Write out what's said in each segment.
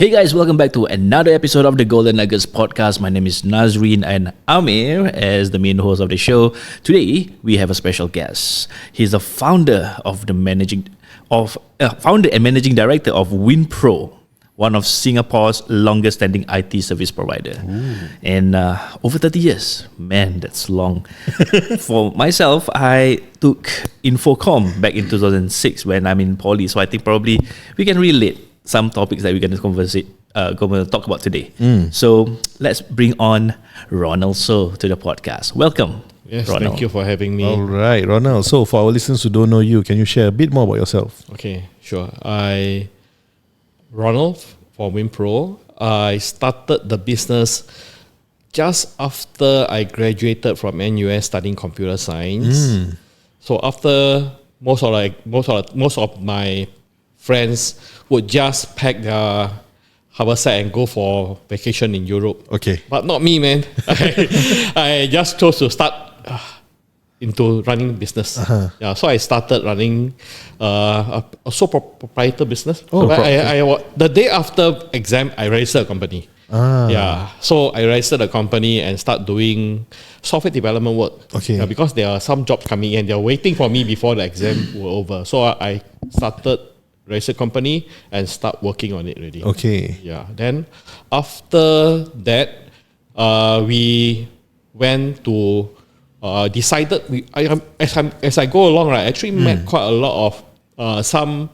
Hey guys, welcome back to another episode of the Golden Nuggets podcast. My name is Nazreen and Amir as the main host of the show. Today we have a special guest. He's the founder and managing director of WinPro, one of Singapore's longest standing IT service provider. Ooh. And over 30 years, man, that's long. For myself, I took Infocom back in 2006 when I'm in poly, so I think probably we can relate some topics that we're going to talk about today. So let's bring on Ronald Soh to the podcast. Welcome. Yes, Ronald. Thank you for having me. All right, Ronald. So for our listeners who don't know you, can you share a bit more about yourself? Okay, sure. Ronald for WinPro. I started the business just after I graduated from NUS studying computer science. So after most of my friends would just pack their haversack and go for vacation in Europe. Okay. But not me, man. I just chose to start into running business. Yeah, so I started running a sole proprietor business. Oh, the day after exam, I registered a company. Yeah, so I registered a company and start doing software development work. Okay. Yeah, because there are some jobs coming in, they're waiting for me before the exam were over. So I started registered company and start working on it already. Okay. Yeah. Then after that, we went to decided as I go along, right, I actually met quite a lot of some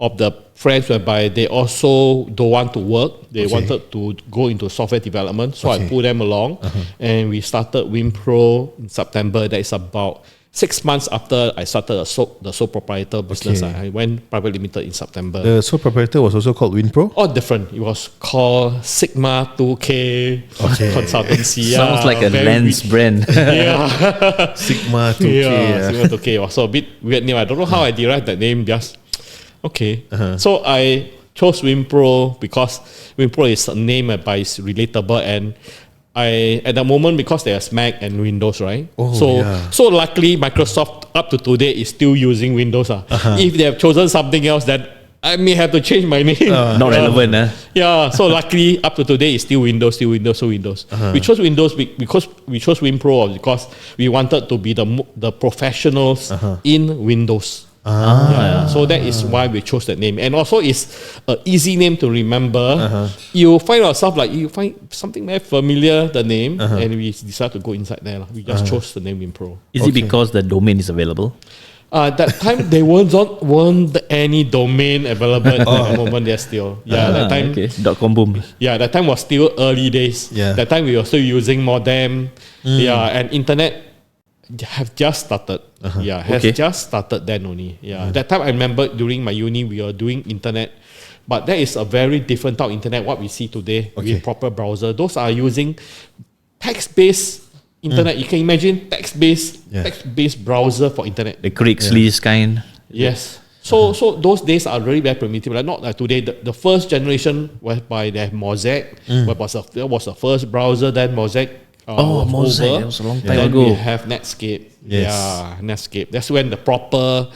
of the friends whereby they also don't want to work. They wanted to go into software development. So I pulled them along and we started WinPro in September. That is about 6 months after I started the sole proprietor business. I went private limited in September. The sole proprietor was also called WinPro? All different. It was called Sigma 2K Consultancy. Sounds like a lens brand. Yeah. Sigma 2K. Sigma 2K was so a bit weird name. I don't know how I derived that name. Just okay. So I chose WinPro because WinPro is a name by it's relatable, and at the moment, because there's Mac and Windows, right? So luckily Microsoft up to today is still using Windows. If they have chosen something else, then I may have to change my name. Not relevant, Yeah, so luckily up to today it's still Windows. We chose Windows because we chose WinPro because we wanted to be the professionals in Windows. So that is why we chose that name, and also it's an easy name to remember. You find yourself like you find something very familiar, the name, and we decided to go inside there. We just chose the name WinPro. Is it because the domain is available? That time there weren't any domain available at the moment. There's still that time. .com boom. Yeah, that time was still early days. Yeah. That time we were still using modem. And internet have just started. Just started then only. That time I remember during my uni we were doing internet, but that is a very different type of internet what we see today with proper browser. Those are using text-based internet. You can imagine text-based browser for internet. The Craigslist kind. Yes. So those days are really very primitive. Like not like today. The first generation whereby they have Mosaic, that was the first browser. Then Mosaic. Mosaic. That was a long time then ago. we have Netscape. Yes. Yeah, Netscape. That's when the proper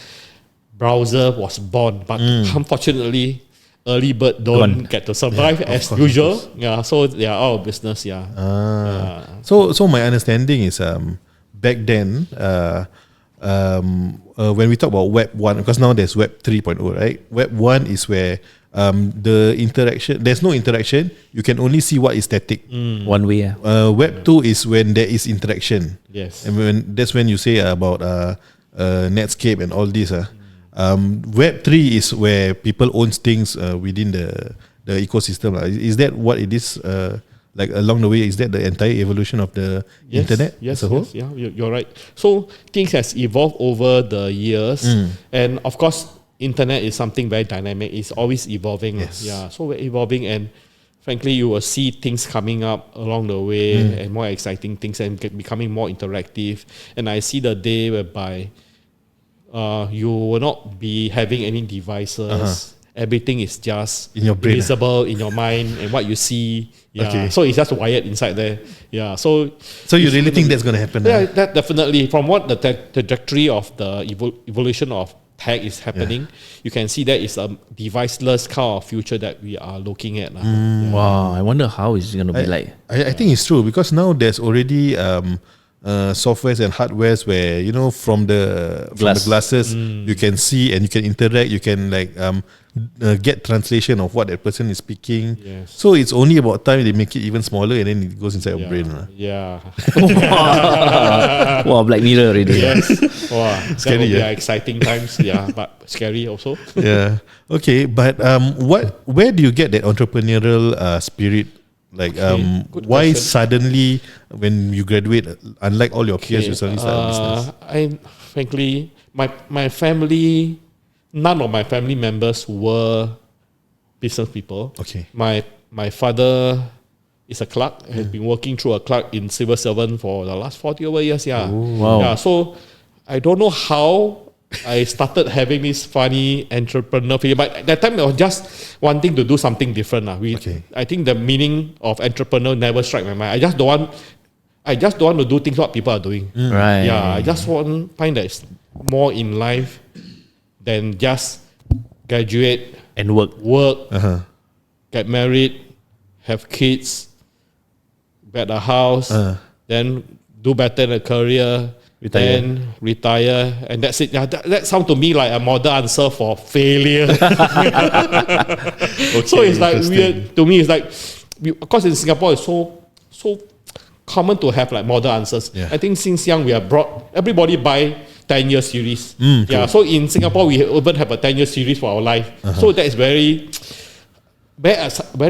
browser was born. But unfortunately, early bird don't get to survive as usual. Yeah, so they are out of business. So my understanding is back then when we talk about Web 1, because now there's Web 3.0, right? Web 1 is where the interaction, there's no interaction, you can only see what is static. One way. Web 2 is when there is interaction. Yes. And that's when you say about Netscape and all this. Web 3 is where people own things within the ecosystem. Is that what it is? Like along the way, is that the entire evolution of the internet as a whole? Yes, you're right. So things has evolved over the years, and of course, internet is something very dynamic. It's always evolving. Yes. So we're evolving, and frankly, you will see things coming up along the way and more exciting things and becoming more interactive. And I see the day whereby you will not be having any devices. Everything is just in your brain, visible in your mind and what you see. So it's just wired inside there. So you really think that's going to happen? Yeah, that definitely. From what the trajectory of the evolution of tech is happening, you can see that it's a deviceless kind of future that we are looking at. Wow, I wonder how it's going to be like. I think it's true because now there's already softwares and hardwares where from the glasses you can see and you can interact, you can get translation of what that person is speaking. Yes. So it's only about time they make it even smaller and then it goes inside your brain. Yeah. Wow, Black Mirror already. Yes. Wow. Scary, that will be exciting times. Yeah, but scary also. Yeah. Okay, but where do you get that entrepreneurial spirit? Like, Good why question. suddenly when you graduate, unlike all your peers, you suddenly start a business? Frankly, my family, none of my family members were business people. Okay. My father is a clerk, has been working through a clerk in civil servant for the last 40 over years. Yeah. Wow. Yeah. So I don't know how I started having this funny entrepreneur feeling, but at that time I was just wanting to do something different. Okay. I think the meaning of entrepreneur never struck my mind. I just don't want to do things what people are doing. Right. Yeah, I just find that it's more in life than just graduate, And work. get married, have kids, get a house, then do better in a career, then retire, and that's it. Yeah, that sounds to me like a model answer for failure. So it's like weird to me. It's like, of course, in Singapore, it's so common to have like model answers. Yeah. I think since young we are brought everybody buy 10-year series. Cool. So in Singapore we even have a 10-year series for our life. So that is very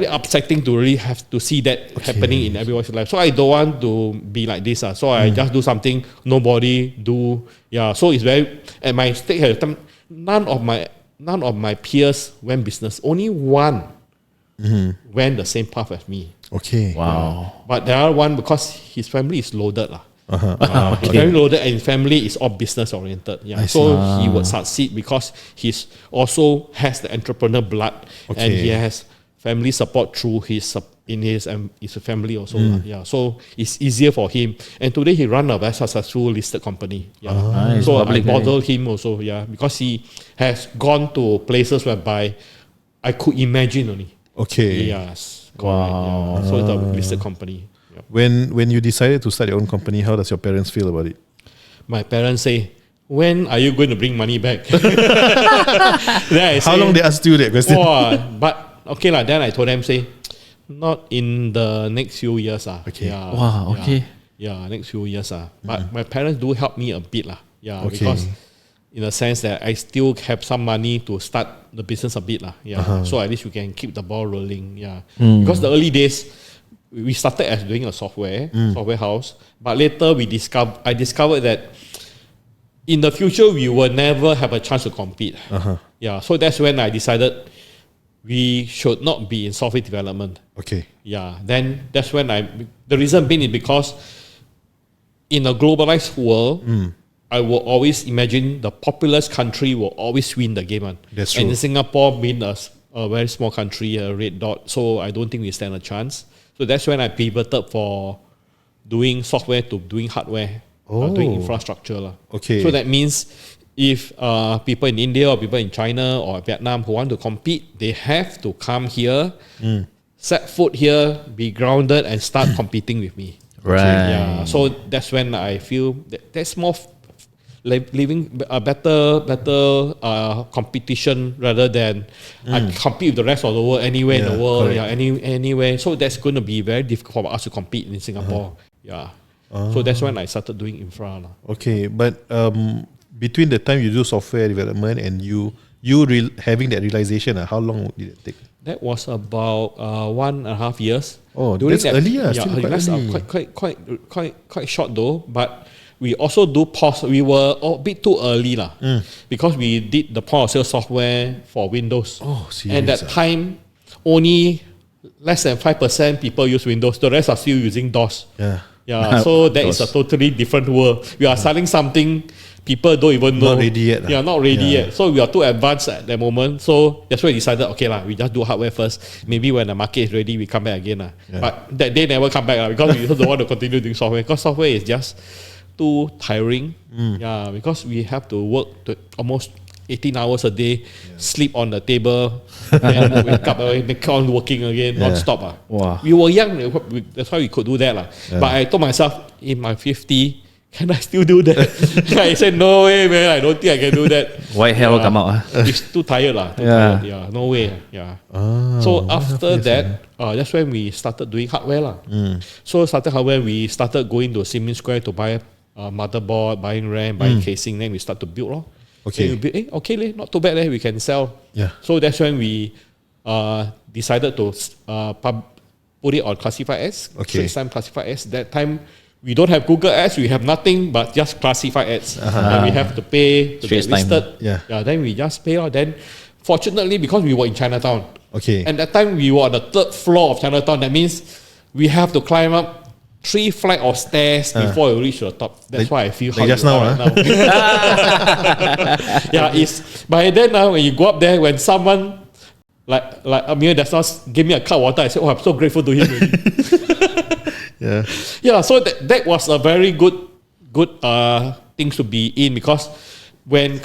upsetting to really have to see that happening in everyone's life. So I don't want to be like this. So I just do something nobody do. Yeah. So it's very at my stage at the time, none of my peers went business. Only one went the same path as me. Okay. Wow. But the other one, because his family is loaded. He's very loaded and his family is all business oriented. Yeah. So he would succeed because he's also has the entrepreneur blood and he has family support through his family also. Yeah. So it's easier for him. And today he run a very successful listed company. Yeah. Nice. So I Public, model him also, because he has gone to places whereby I could imagine only. Okay. Yes. Correct. Wow. Yeah. So it's a listed company. Yeah. When you decided to start your own company, how does your parents feel about it? My parents say, when are you going to bring money back? Then I How long they asked you that question? but okay lah. Then I told them, say, not in the next few years. Okay. Yeah, Wow, okay. Yeah, next few years. But my parents do help me a bit. Yeah, Okay. because in a sense that I still have some money to start the business a bit. Yeah. So at least we can keep the ball rolling. Yeah. Because the early days, we started as doing a software house, but later I discovered that in the future we will never have a chance to compete. Yeah, so that's when I decided we should not be in software development. Okay. Yeah, then that's when the reason being is because in a globalized world, I will always imagine the populous country will always win the game. That's and true. in Singapore being a very small country, a red dot, so I don't think we stand a chance. So that's when I pivoted for doing software to doing hardware, doing infrastructure. Okay. So that means if people in India or people in China or Vietnam who want to compete, they have to come here, set foot here, be grounded and start competing with me. Right. Yeah. So that's when I feel that's more living a better competition rather than I compete with the rest of the world anywhere in the world. correct. Yeah, anywhere. So that's going to be very difficult for us to compete in Singapore. Yeah. So that's when I started doing infra. Okay, but between the time you do software development and you having that realization, how long did it take? That was about 1.5 years. Oh, that's early, still quite that's early. quite short though. But we also do POS. We were a bit too early because we did the point of sale software for Windows. Oh, serious? And that time, only less than 5% people use Windows. The rest are still using DOS. Yeah. So that is a totally different world. We are selling something people don't even know. Not ready yet. Yeah, not ready yet. So we are too advanced at that moment. So that's why we decided, okay we just do hardware first. Maybe when the market is ready, we come back again. But that day never come back because we don't want to continue doing software. Because software is just too tiring. Yeah, because we have to work to almost 18 hours a day, sleep on the table, then wake up, make on working again, non-stop. Wow. We were young, that's why we could do that. But I told myself, in my 50, can I still do that? I said, no way, man, I don't think I can do that. White hair will come out. It's too tired. Tired. No way. So after that, that's when we started doing hardware. So started hardware, we started going to Siemens Square to buy a motherboard, buying RAM, buying casing, then we start to build. Okay. Then we build, okay, not too bad, we can sell. Yeah. So that's when we decided to put it on classified ads, Straits Times classified ads. That time, we don't have Google ads, we have nothing but just classified ads. And we have to pay to get listed. Then we just pay. Then fortunately, because we were in Chinatown, and that time we were on the 3rd floor of Chinatown, that means we have to climb up 3 flights of stairs before we reach the top. That's why I feel how just you now, are right now. It's by then when you go up there, when someone like Amir does not give me a cup of water, I say, I'm so grateful to him. So that was a very good things to be in, because when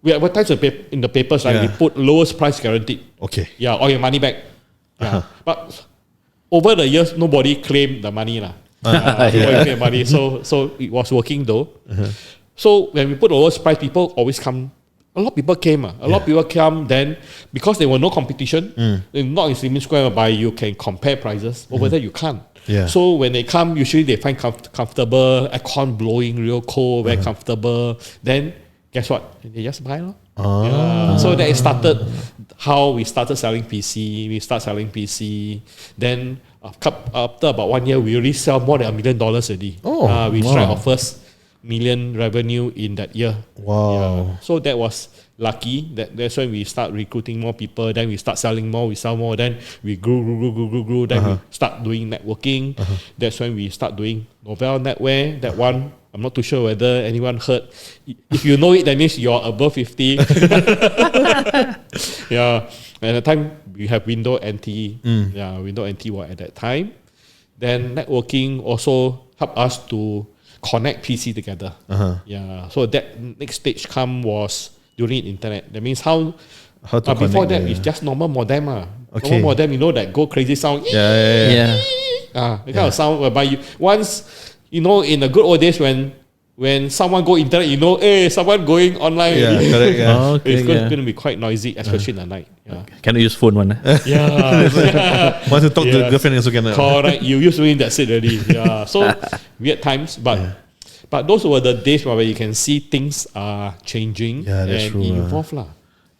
we advertise in the papers, we put lowest price guaranteed. Or your money back. But over the years, nobody claimed the money. Money. So it was working though. So when we put lowest price, people always come. A lot of people came. A lot of people come. Then because there were no competition, not in Siemens Square whereby you can compare prices. Over there you can't. So when they come, usually they find comfortable, aircon blowing real cold, very comfortable. Then guess what? They just buy. So that started how we started selling PC. We start selling PC. Then after about 1 year, we already sell more than $1 million already. We tried our first million revenue in that year. So that was lucky. That's when we start recruiting more people. Then we start selling more. We sell more. Then we grew. Then we start doing networking. That's when we start doing Novell Netwear. That one, I'm not too sure whether anyone heard. If you know it, that means you're above 50. At the time, we have Window NT. Window NT was at that time. Then networking also helped us to connect PC together. So that next stage was during internet. That means how to before that it's just normal modem. Normal modem, that go crazy sound. The kind of sound whereby once in the good old days when someone go internet, someone going online. It's going to be quite noisy, especially in the night. Cannot use phone one. Want to talk to the girlfriend also cannot. Correct. You used to in that's it already. So weird times, but those were the days where you can see things are changing and evolve.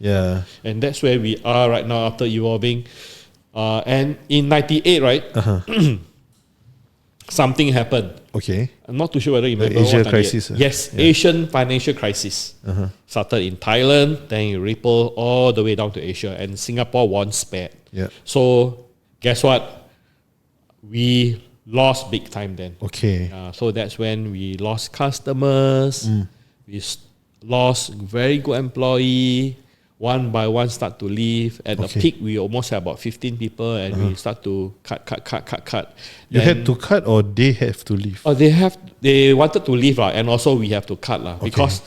And that's where we are right now after evolving. And in 98, right? Something happened. I'm not too sure whether you remember the Asia what crisis. Yes, Asian financial crisis. Started in Thailand, then it rippled all the way down to Asia, and Singapore once spared. So guess what? We lost big time then. So that's when we lost customers. We lost very good employee. One by one start to leave. At the peak, we almost had about 15 people, and we start to cut. You had to cut, or they have to leave? They wanted to leave, and also we have to cut because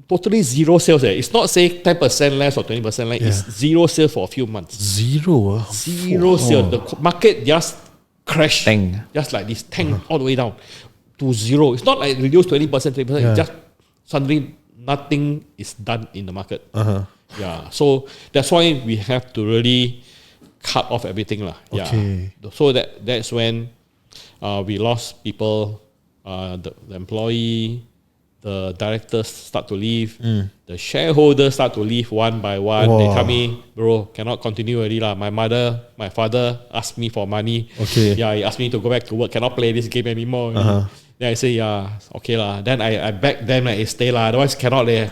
totally zero sales. It's not say 10% less or 20% less. It's zero sales for a few months. Zero sales. The market just crashed, just like this, all the way down to zero. It's not like reduced 20%, 30%. It's just suddenly nothing is done in the market. So that's why we have to really cut off everything. So that's when we lost people, the employee, the directors start to leave, the shareholders start to leave one by one. They tell me, bro, cannot continue already. My father asked me for money. He asked me to go back to work, cannot play this game anymore. Then I say, okay lah. Then I beg them, stay lah. Otherwise cannot I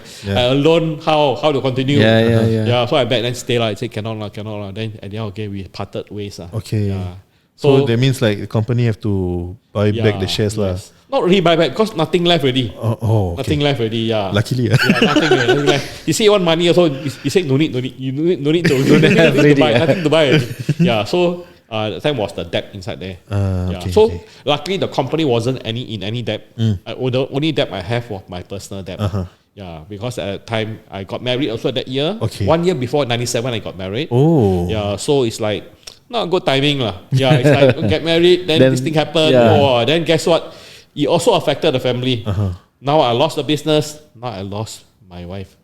alone, how to continue? So I beg them, stay lah. I say cannot lah. Then at the end, we parted ways lah. So that means like the company have to buy back the shares lah. Not really buy back because nothing left already. Nothing left already. Luckily, nothing left. You say you want money also. You say no need. You no need to. Buy. Nothing to buy. So the time was the debt inside there. Luckily the company wasn't in any debt. The only debt I have was my personal debt. Yeah, because at that time I got married also that year. Okay. 1 year before 97 I got married. Oh. Yeah, so it's like not good timing lah. Yeah, it's like get married, then this thing happened. yeah. Oh, then guess what? It also affected the family. Now I lost the business. Now I lost my wife.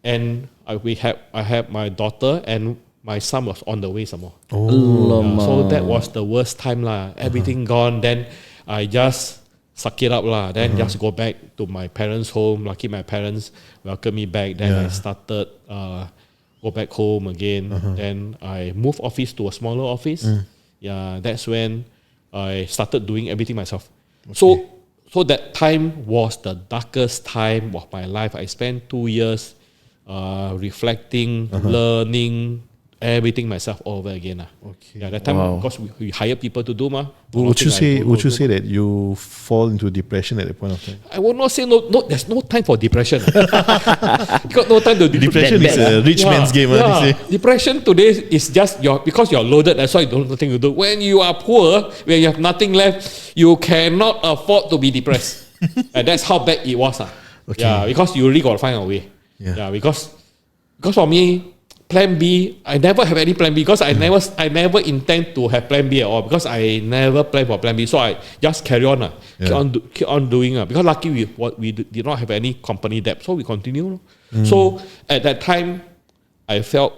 And I had my daughter and my son was on the way some more. Yeah, so that was the worst time lah. Everything gone. Then I just suck it up lah. Then just go back to my parents' home. Lucky my parents welcomed me back. Then I started go back home again. Then I moved office to a smaller office. Yeah, that's when I started doing everything myself. So that time was the darkest time of my life. I spent 2 years reflecting, learning everything myself all over again. Okay. Yeah, that time because we hire people to do Would you say that you fall into depression at that point of time? I will not say no. There's no time for depression. You got no time to Depression is a rich man's game. They say. Depression today is just because you're loaded. That's why you don't have nothing to do. When you are poor, when you have nothing left, you cannot afford to be depressed. And that's how bad it was. Okay. Yeah, because you really got to find a way. Yeah. Because for me, Plan B, I never have any Plan B because I never intend to have Plan B at all because I never plan for Plan B. So I just carry on, keep on doing. Because lucky we did not have any company debt, so we continue. So at that time, I felt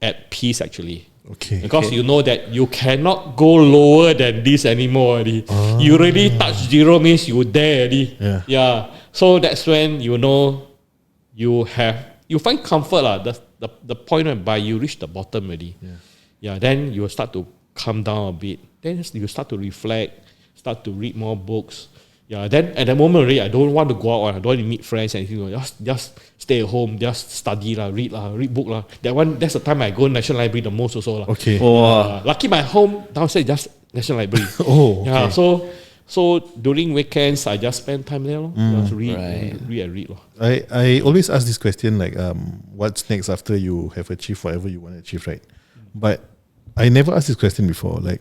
at peace actually. Okay. Because you know that you cannot go lower than this anymore already. You already touch zero means you there already. Yeah. So that's when you know you find comfort lah. The point whereby you reach the bottom already. Yeah. Then you will start to calm down a bit. Then you start to reflect, start to read more books. Yeah. Then at the moment already, I don't want to go out. I don't want to meet friends and anything. Just stay at home. Just study lah, read book lah. That's the time I go National Library the most also lah. Okay. Lucky my home downstairs just National Library. Okay. Yeah. So during weekends, I just spend time there. Just read and read. I always ask this question like, what's next after you have achieved whatever you want to achieve, right? But I never asked this question before. Like,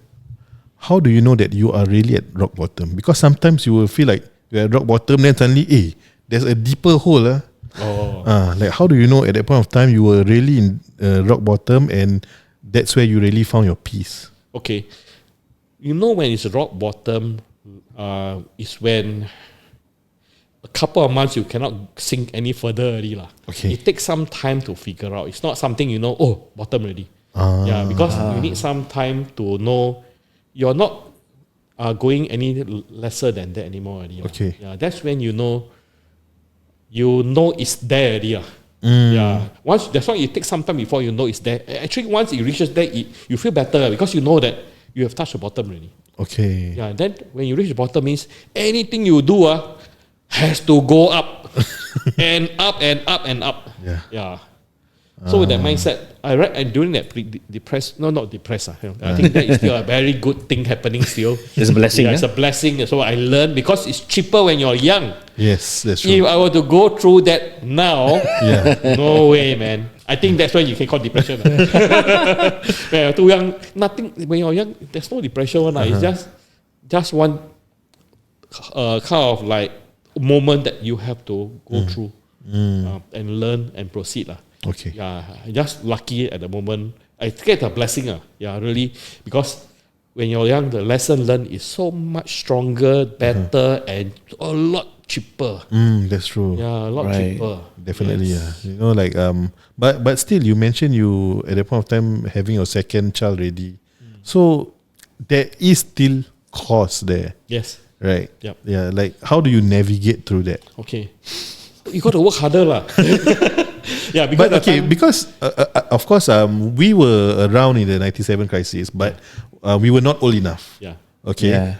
how do you know that you are really at rock bottom? Because sometimes you will feel like you're at rock bottom, then suddenly, there's a deeper hole. Like, how do you know at that point of time you were really in rock bottom and that's where you really found your peace? Okay. You know when it's rock bottom, is when a couple of months you cannot sink any further already lah. Okay. It takes some time to figure out. It's not something bottom already. Yeah, because you need some time to know you're not going any lesser than that anymore already. Okay. Yeah, that's when you know it's there already. Yeah. That's why it takes some time before you know it's there. Actually, once it reaches there, you feel better because you know that you have touched the bottom already. Okay. Yeah, then when you reach the bottom means anything you do has to go up and up and up and up. Yeah. So with that mindset, I read and during that not depressed. I think that is still a very good thing happening still. It's a blessing. It's a blessing. So I learned because it's cheaper when you're young. Yes, that's true. If I were to go through that now, no way, man. I think that's why you can call depression. When you're too young, nothing. When you're young, there's no depression. It's just one kind of like moment that you have to go through and learn and proceed. Okay. Yeah, just lucky at the moment. I think it's a blessing. Yeah, really. Because when you're young, the lesson learned is so much stronger, better, and a lot cheaper. That's true. Yeah, a lot cheaper. Definitely, You know, like but still, you mentioned you at that point of time having your second child ready, so there is still cost there. Yes. Right. Yep. Yeah. Like, how do you navigate through that? Okay. You got to work harder, lah. Yeah, because of course, we were around in the 97 crisis, but we were not old enough. Yeah. Okay. Yeah.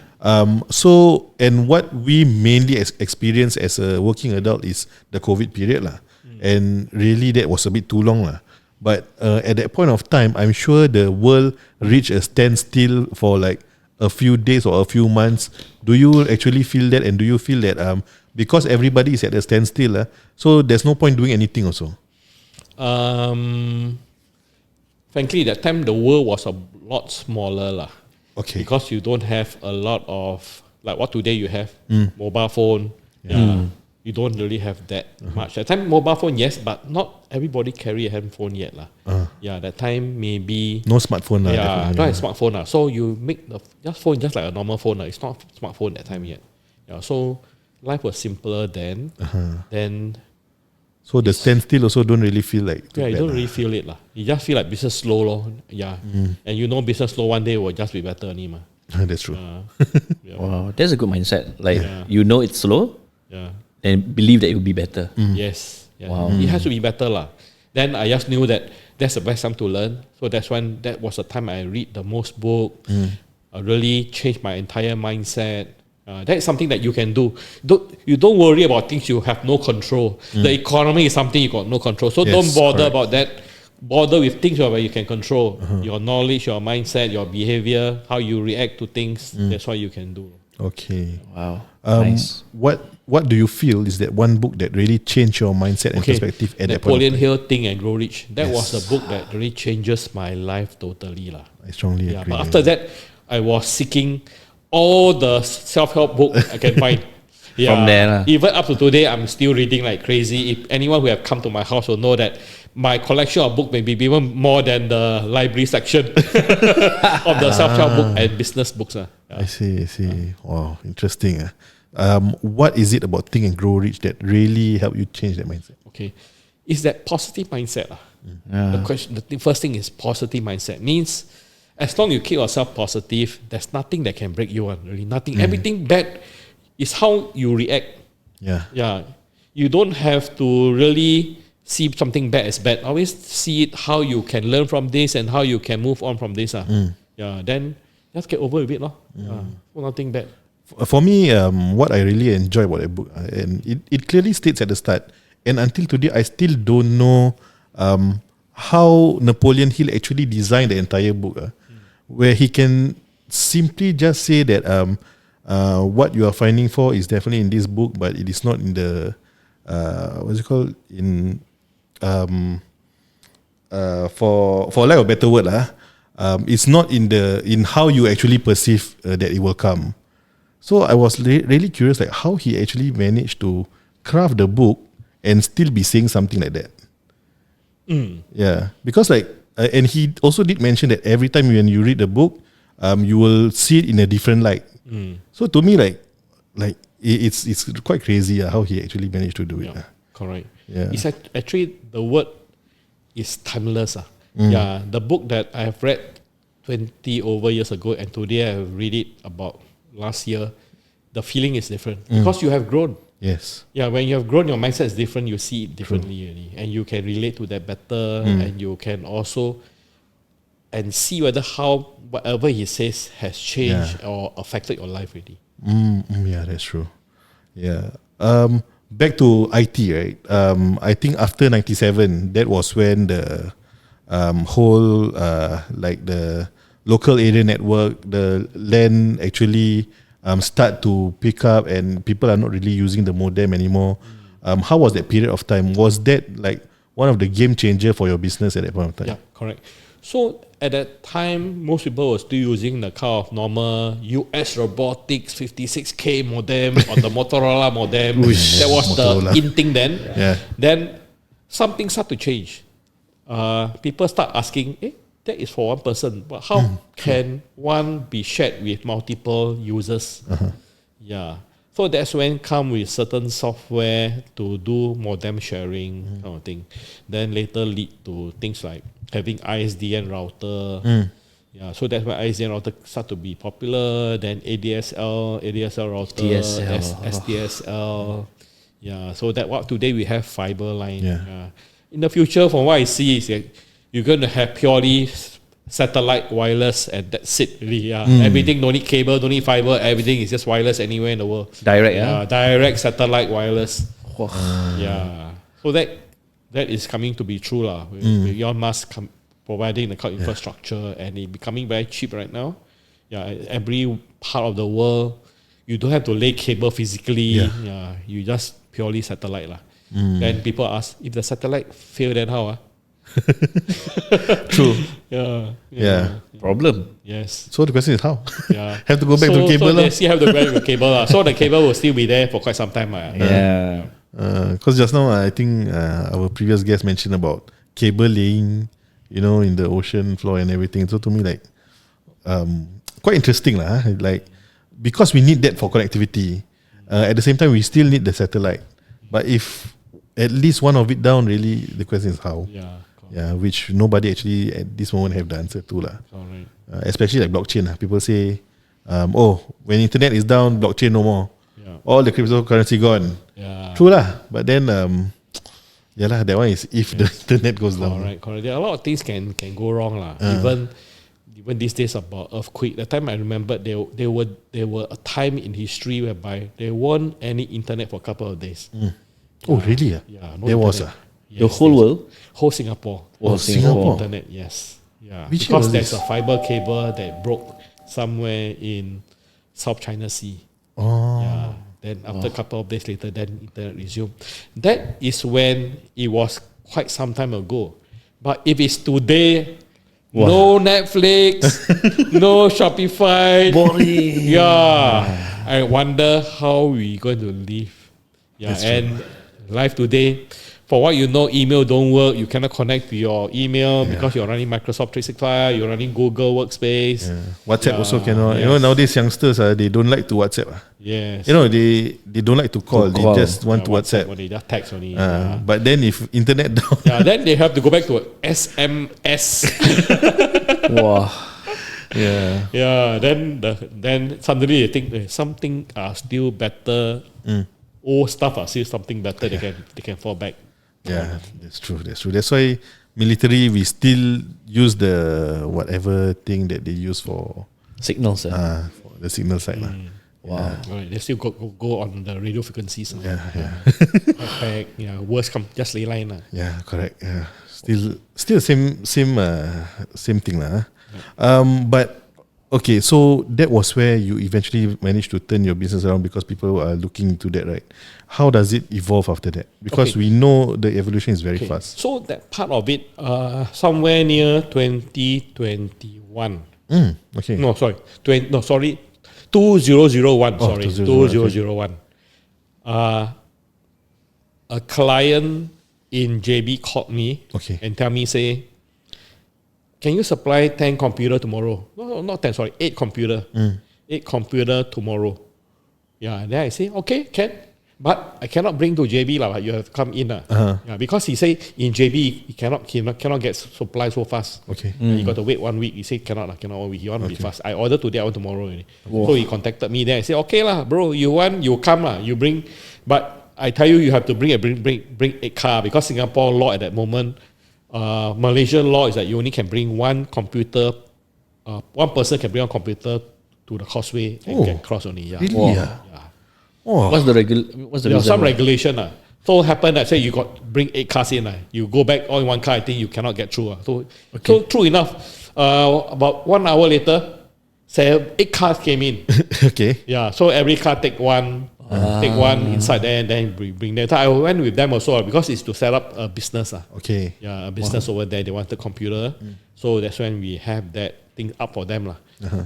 So, and what we mainly experience as a working adult is the COVID period lah. And really that was a bit too long lah. But at that point of time, I'm sure the world reached a standstill for like a few days or a few months. Do you actually feel that? And do you feel that because everybody is at a standstill, so there's no point doing anything also? Frankly, that time the world was a lot smaller lah. Okay. Because you don't have a lot of like what today you have mobile phone, you don't really have that much. At time mobile phone, yes, but not everybody carry a handphone yet lah. Yeah, that time maybe No smartphone lah. yeah, definitely. not a smartphone lah. So you make the phone just like a normal phone lah. It's not smartphone that time yet. Yeah, so life was simpler then. Then So the standstill also don't really feel like too yeah, you bad don't lah. really feel it lah. You just feel like business slow lor. Yeah, and you know business slow one day will just be better anymore. That's true. Yeah, Wow, that's a good mindset. Like Yeah. you know it's slow, yeah. and believe that it will be better. Yes. Yeah. Wow. It has to be better lah. Then I just knew that that's the best time to learn. So that was the time I read the most book. I really changed my entire mindset. That is something that you can do. You don't worry about things you have no control. The economy is something you got no control. So Yes, don't bother correct. about that. Bother with things where you can control. Your knowledge, your mindset, your behavior, how you react to things. That's what you can do. Okay. Wow, Um, nice. What do you feel is that one book that really changed your mindset and perspective at that point? Napoleon Hill, Think and Grow Rich. That was the Yes. book that really changes my life totally lah. I strongly Yeah, agree. but after that, I was seeking all the self-help book I can find. Yeah. From there lah. Even up to today, I'm still reading like crazy. If anyone who have come to my house will know that my collection of book may be even more than the library section of the self-help book and business books. Yeah. I see. Wow, interesting. What is it about Think and Grow Rich that really helped you change that mindset? Okay, is that positive mindset lah. The first thing is positive mindset. Means as long you keep yourself positive, there's nothing that can break you on. Really, nothing. Everything bad is how you react. Yeah. Yeah, you don't have to really see something bad as bad. Always see it how you can learn from this and how you can move on from this. Yeah, then just get over with it, lor. Nothing bad. For me, what I really enjoy about that book, and it clearly states at the start, and until today, I still don't know how Napoleon Hill actually designed the entire book, where he can simply just say that what you are finding for is definitely in this book, but it is not in the what's it called for lack of a better word it's not in how you actually perceive that it will come. So I was really curious, like how he actually managed to craft the book and still be saying something like that. Yeah, because like, and he also did mention that every time when you read the book, you will see it in a different light. So to me, like it's quite crazy how he actually managed to do it. Yeah, correct. Yeah. It's actually the word is timeless. Yeah, the book that I have read 20 over years ago and today I have read it about last year, the feeling is different because you have grown. Yes. Yeah, when you have grown, your mindset is different. You see it differently, already, and you can relate to that better, and you can also and see whether how whatever he says has changed or affected your life already. Yeah, that's true. Yeah. Back to IT, right? I think after 97, that was when the whole like the local area network, the LAN actually start to pick up, and people are not really using the modem anymore. How was that period of time? Was that like one of the game changer for your business at that point of time? Yeah, correct. So at that time, most people were still using the kind of normal US Robotics 56K modem on the Motorola modem. That was Motorola. the in thing then. Yeah. Then something started to change. People start asking, that is for one person, but how can one be shared with multiple users? Yeah. So that's when come with certain software to do modem sharing kind of thing. Then later lead to things like having ISDN router. Yeah, so that's when ISDN router start to be popular. Then ADSL router, DSL. SDSL. Yeah, so that what today we have fiber line. Yeah. In the future, from what I see, is that you're going to have purely satellite wireless, and that's it. Really, everything no need cable, no need fiber. Everything is just wireless anywhere in the world. Direct, Direct satellite wireless. Yeah, so that is coming to be true lah. With Elon Musk providing the cloud infrastructure, and it becoming very cheap right now. Yeah, every part of the world, you don't have to lay cable physically. Yeah, you just purely satellite lah. Then people ask, if the satellite fail, then how? True. Yeah. Problem. Yes. So the question is how? Yeah. Have to go back to cable So lah. they still have to go back to cable lah. So the cable will still be there for quite some time. Yeah. Because just now I think our previous guest mentioned about cable laying, in the ocean floor and everything. So to me, like, quite interesting lah. Like, because we need that for connectivity. At the same time, we still need the satellite. But if at least one of it down, really, the question is how. Yeah, which nobody actually at this moment have the answer to lah. Correct. Especially like blockchain. People say, when internet is down, blockchain no more. Yeah. All the cryptocurrency gone. Yeah. True lah. But then, that one is if the internet goes down. Correct. There are a lot of things can go wrong lah. Even these days about earthquake. The time I remember there were a time in history whereby there weren't any internet for a couple of days. Oh really? Yeah. There was Yes, The whole world? whole Singapore. Oh, Singapore. Internet, yes. Yeah. Which year because was there's this? a fiber cable that broke somewhere in South China Sea. Oh. Yeah. Then after a couple of days later, then internet resumed. That is when it was quite some time ago. But if it's today, no Netflix, no Shopify. Boring. Yeah. I wonder how we going to live. Yeah. And life today, for what you know, email don't work. You cannot connect to your email because you're running Microsoft 365, you're running Google Workspace. WhatsApp also cannot. Yes. Nowadays youngsters they don't like to WhatsApp. Yes. They don't like to call. To call. They just want to WhatsApp. Only, just text only. But then if internet down, Then they have to go back to SMS. Wow. yeah. Yeah, then suddenly they think something are still better. Old stuff are still something better. They can fall back. Yeah, that's true. That's why military we still use the whatever thing that they use for Signals. for the signal side lah. Wow. Right, they still go on the radio frequencies. Yeah. Back, worst come just ley line lah. Yeah, correct. Yeah. Still same thing lah. But okay, so that was where you eventually managed to turn your business around because people are looking into that, right? How does it evolve after that? Because we know the evolution is very fast. So that part of it, somewhere near 2021. Okay. No, sorry. 2001. Oh, Sorry, 2001. A client in JB called me and tell me, say, can you supply 10 computer tomorrow? No, not 10, sorry, 8 computer. 8 computer tomorrow. Yeah, then I say, okay, can. But I cannot bring to JB lah. You have to come in Yeah, because he say in JB he cannot get supply so fast. Okay. You got to wait 1 week. He say cannot 1 week. He want to be fast. I order today, I want tomorrow. So he contacted me. Then I say, okay lah, bro. You want, you come lah. You bring, but I tell you, you have to bring a car because Singapore law at that moment, Malaysian law is that you only can bring one computer. One person can bring one computer to the causeway and get cross only. Yeah. Really? Wow. Yeah. Oh. What's the reason? Some regulation So happen that say you got bring 8 cars in you go back all in one car. I think you cannot get through. So true enough. About 1 hour later, say 8 cars came in. Okay. Yeah. So every car take one inside there and then bring them. So I went with them also because it's to set up a business. Okay. Yeah, a business over there. They want a computer. So that's when we have that thing up for them.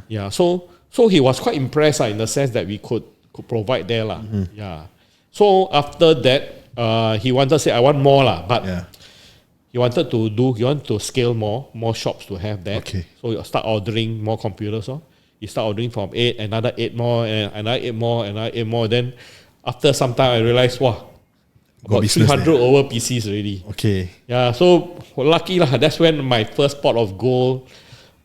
Yeah. So he was quite impressed in the sense that we could provide there. Yeah. So after that, he wanted to say, I want more. But he wanted to scale more shops to have that. Okay. So you start ordering more computers. You start ordering from 8, another 8 more, and another 8 more, another 8 more. Then after some time, I realized, wow, about 300 over PCs already. Okay. Yeah, so lucky lah. That's when my first pot of gold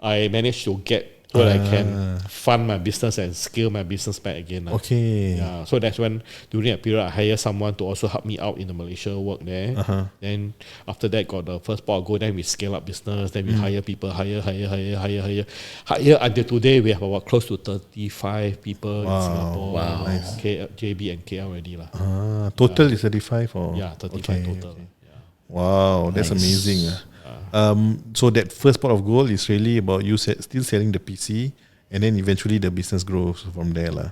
I managed to get so that I can fund my business and scale my business back again. Okay. Yeah, so that's when during that period I hired someone to also help me out in the Malaysia work there. Then after that got the first pot of gold. Then we scale up business. Then we hire people, hire until today we have about close to 35 people in Singapore. Wow. Nice. JB and KL already lah. Total is 35 or? Yeah, 35 total. Okay. Yeah. Wow, that's amazing. So that first pot of gold is really about you still selling the PC, and then eventually the business grows from there lah.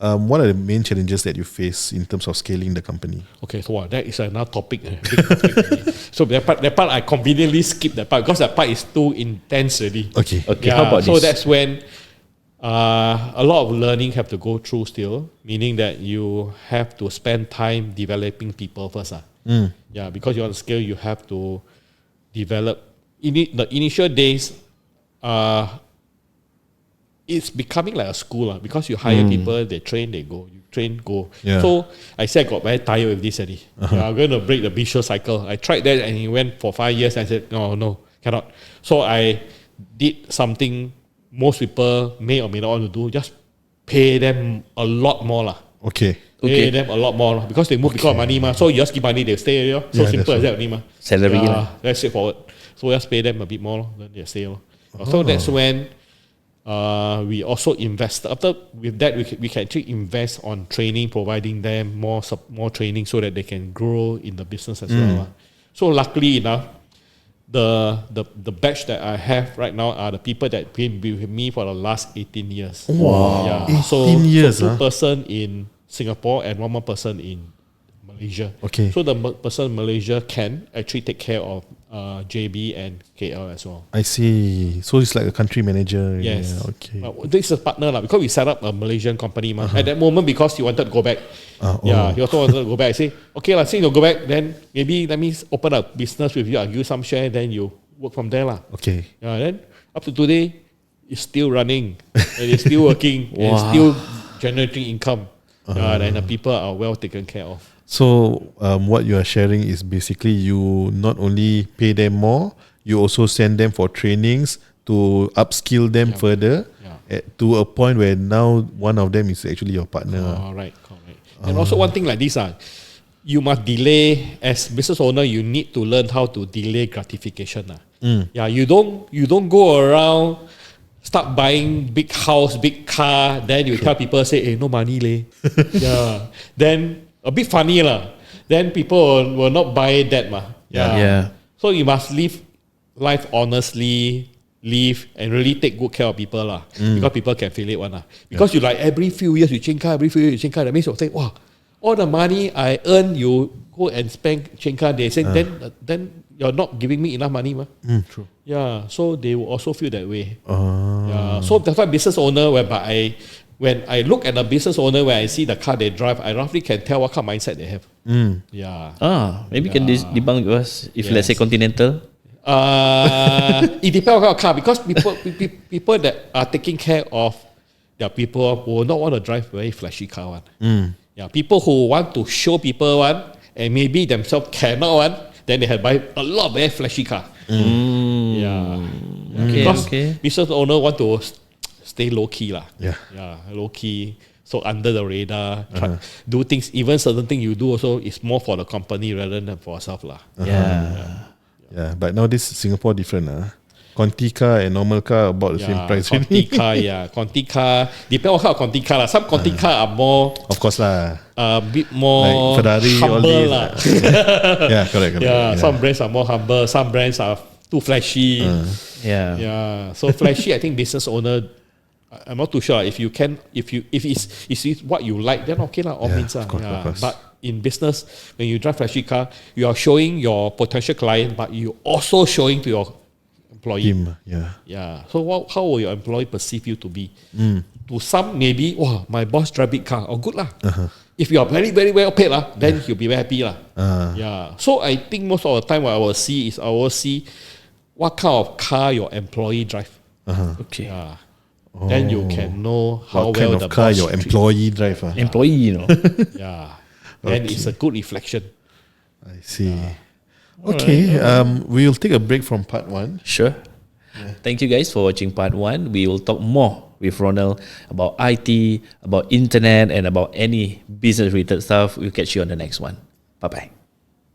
what are the main challenges that you face in terms of scaling the company? Okay, so that is another topic. Big topic. So that part I conveniently skipped that part because that part is too intense already. Okay. How about so this? that's when a lot of learning have to go through still, meaning that you have to spend time developing people first. Yeah, because you want to scale, you have to develop. The initial days, it's becoming like a school because you hire people, they train, they go. You train, go. Yeah. So I said I got very tired with this already. I'm going to break the vicious cycle. I tried that and it went for 5 years. I said, no, cannot. So I did something most people may or may not want to do. Just pay them a lot more. Okay. Pay them a lot more because they move because of money. So you just give money, they stay. So simple as that only. Salary. That's straightforward. So just pay them a bit more, then they stay. So that's when we also invest. After with that, we can actually invest on training, providing them more training so that they can grow in the business as well. So luckily enough, the batch that I have right now are the people that been with me for the last 18 years. Wow. Yeah. 18 years, so 2 person in Singapore and 1 more person in Malaysia. Okay. So the person in Malaysia can actually take care of JB and KL as well. I see. So it's like a country manager. Yes. Yeah, okay. This is a partner because we set up a Malaysian company. At that moment, because he wanted to go back. He also wanted to go back. I say, okay, since you go back, then maybe let me open a business with you. I'll give you some share, then you work from there. Okay. Then up to today, it's still running and it's still working and it's still generating income. And the people are well taken care of. So what you are sharing is basically you not only pay them more, you also send them for trainings to upskill them further to a point where now one of them is actually your partner. Correct. And also one thing like this, you must delay as business owner. You need to learn how to delay gratification. Yeah, you don't go around start buying big house, big car, then you tell people say, hey, no money leh. Yeah. Then a bit funny lah. Then people will not buy that Yeah. So you must live life honestly, live and really take good care of people lah. Because people can feel it one lah. Because you like every few years you change car, that means you say, wow, all the money I earn, you go and spend change car. They say then you're not giving me enough money True. Yeah, so they will also feel that way. Yeah, so that's why business owner, whereby when I look at a business owner, when I see the car they drive, I roughly can tell what kind of mindset they have. Yeah. Maybe can debunk with us if let's say Continental. It depends on what kind of car because people that are taking care of their people will not want to drive very flashy car one. Yeah, people who want to show people one and maybe themselves cannot one, then they have buy a lot of very flashy car. Yeah. Because business owner want to stay low key lah. Yeah, low key. So under the radar, do things. Even certain things you do also is more for the company rather than for yourself lah. Yeah, but nowadays Singapore different Conti car and normal car about the same price. Conti car, Conti car. Depends on what kind of Conti car lah. Some Conti car are more, of course lah, a bit more like Ferrari, all humble these, lah. Yeah, correct. Some brands are more humble. Some brands are too flashy. So flashy, I think business owner, I'm not too sure if you can, if it's what you like, then okay lah, all means lah. Of course. But in business, when you drive flashy car, you are showing your potential client, but you also showing to your employee. Him, So how will your employee perceive you to be? To some, maybe, wow, my boss drive big car. Oh, good lah. If you are very, very well paid lah, then he'll be very happy lah. So I think most of the time what I will see what kind of car your employee drive. Okay. Then you can know how what well kind the of car boss your treat. employee drive. Employee, Then it's a good reflection. I see. Okay, we'll take a break from part 1. Sure. Thank you guys for watching part 1. We will talk more with Ronald about IT, about internet, and about any business related stuff. We'll catch you on the next one. Bye-bye.